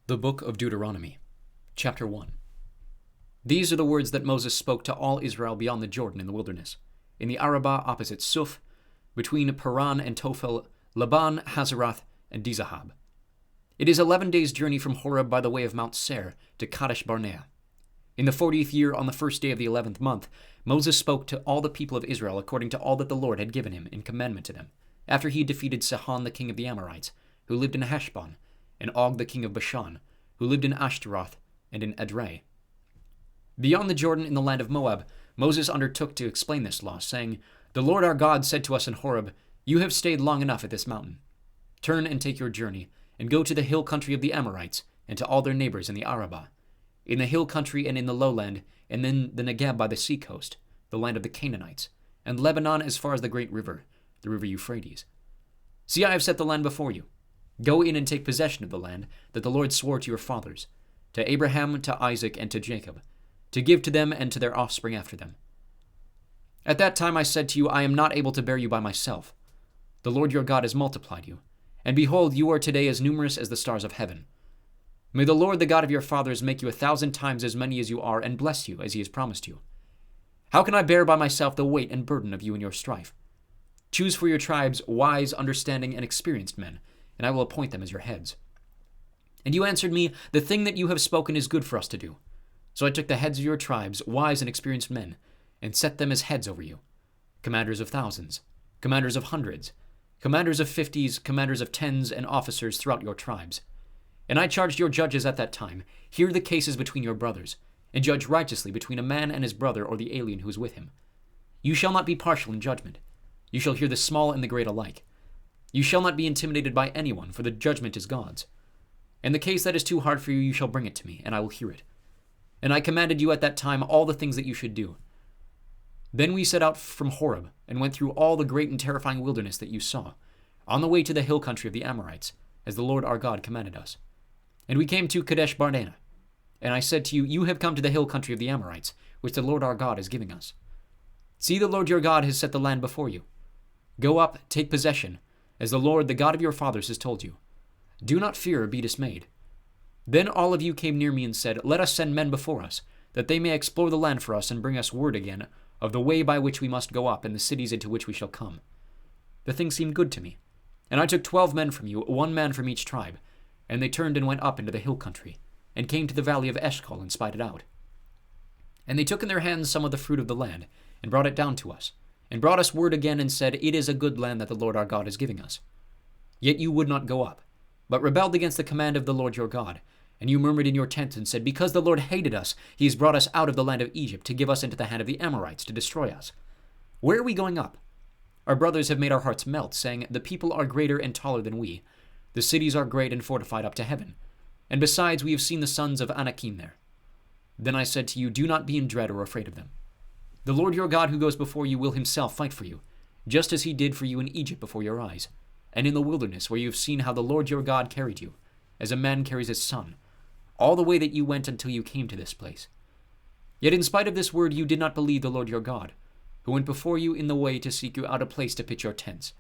The Book of Deuteronomy, Chapter 1. These are the words that Moses spoke to all Israel beyond the Jordan in the wilderness, in the Arabah opposite Suf, between Paran and Tophel, Laban, Hazeroth, and Dizahab. It is 11 days' journey from Horeb by the way of Mount Seir to Kadesh Barnea. In the 40th year, on the first day of the 11th month, Moses spoke to all the people of Israel according to all that the Lord had given him in commandment to them, after he had defeated Sihon the king of the Amorites, who lived in Heshbon, and Og the king of Bashan, who lived in Ashtaroth and in Edrei. Beyond the Jordan in the land of Moab, Moses undertook to explain this law, saying, "The Lord our God said to us in Horeb, 'You have stayed long enough at this mountain. Turn and take your journey, and go to the hill country of the Amorites, and to all their neighbors in the Arabah, in the hill country and in the lowland, and then the Negeb by the sea coast, the land of the Canaanites, and Lebanon as far as the great river, the river Euphrates. See, I have set the land before you. Go in and take possession of the land that the Lord swore to your fathers, to Abraham, to Isaac, and to Jacob, to give to them and to their offspring after them.' At that time I said to you, I am not able to bear you by myself. The Lord your God has multiplied you, and behold, you are today as numerous as the stars of heaven. May the Lord, the God of your fathers, make you 1,000 times as many as you are, and bless you as he has promised you. How can I bear by myself the weight and burden of you in your strife? Choose for your tribes wise, understanding, and experienced men, and I will appoint them as your heads." And you answered me, "The thing that you have spoken is good for us to do." So I took the heads of your tribes, wise and experienced men, and set them as heads over you, commanders of thousands, commanders of hundreds, commanders of 50s, commanders of 10s, and officers throughout your tribes. And I charged your judges at that time, hear the cases between your brothers, and judge righteously between a man and his brother or the alien who is with him. You shall not be partial in judgment. You shall hear the small and the great alike. You shall not be intimidated by anyone, for the judgment is God's. And the case that is too hard for you, you shall bring it to me, and I will hear it. And I commanded you at that time all the things that you should do. Then we set out from Horeb, and went through all the great and terrifying wilderness that you saw, on the way to the hill country of the Amorites, as the Lord our God commanded us. And we came to Kadesh Barnea. And I said to you, you have come to the hill country of the Amorites, which the Lord our God is giving us. See, the Lord your God has set the land before you. Go up, take possession, as the Lord, the God of your fathers, has told you. Do not fear or be dismayed. Then all of you came near me and said, Let us send men before us, that they may explore the land for us and bring us word again of the way by which we must go up and the cities into which we shall come. The thing seemed good to me. And I took 12 men from you, 1 man from each tribe, and they turned and went up into the hill country, and came to the valley of Eshcol and spied it out. And they took in their hands some of the fruit of the land, and brought it down to us, and brought us word again and said, It is a good land that the Lord our God is giving us. Yet you would not go up, but rebelled against the command of the Lord your God, and you murmured in your tent and said, Because the Lord hated us, he has brought us out of the land of Egypt to give us into the hand of the Amorites to destroy us. Where are we going up? Our brothers have made our hearts melt, saying, The people are greater and taller than we. The cities are great and fortified up to heaven. And besides, we have seen the sons of Anakim there. Then I said to you, Do not be in dread or afraid of them. The Lord your God who goes before you will himself fight for you, just as he did for you in Egypt before your eyes, and in the wilderness where you have seen how the Lord your God carried you, as a man carries his son, all the way that you went until you came to this place. Yet in spite of this word you did not believe the Lord your God, who went before you in the way to seek you out a place to pitch your tents,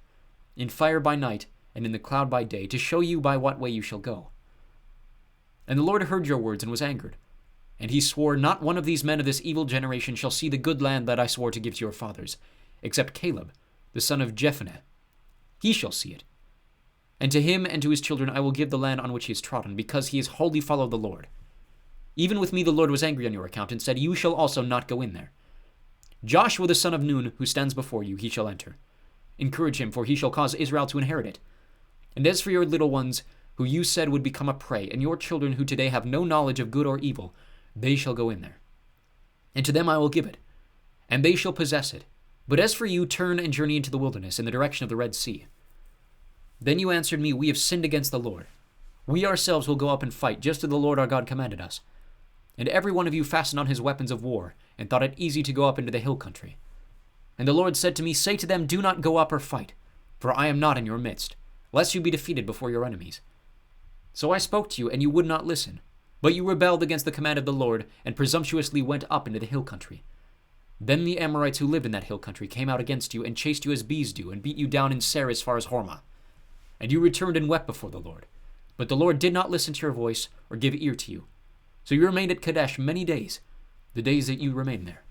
in fire by night and in the cloud by day, to show you by what way you shall go. And the Lord heard your words and was angered. And he swore, Not one of these men of this evil generation shall see the good land that I swore to give to your fathers, except Caleb, the son of Jephunneh. He shall see it. And to him and to his children I will give the land on which he is trodden, because he has wholly followed the Lord. Even with me the Lord was angry on your account, and said, You shall also not go in there. Joshua the son of Nun, who stands before you, he shall enter. Encourage him, for he shall cause Israel to inherit it. And as for your little ones, who you said would become a prey, and your children who today have no knowledge of good or evil, they shall go in there. And to them I will give it, and they shall possess it. But as for you, turn and journey into the wilderness, in the direction of the Red Sea. Then you answered me, We have sinned against the Lord. We ourselves will go up and fight, just as the Lord our God commanded us. And every one of you fastened on his weapons of war, and thought it easy to go up into the hill country. And the Lord said to me, Say to them, Do not go up or fight, for I am not in your midst, lest you be defeated before your enemies. So I spoke to you, and you would not listen. But you rebelled against the command of the Lord, and presumptuously went up into the hill country. Then the Amorites who lived in that hill country came out against you, and chased you as bees do, and beat you down in Seir as far as Hormah. And you returned and wept before the Lord. But the Lord did not listen to your voice or give ear to you. So you remained at Kadesh many days, the days that you remained there.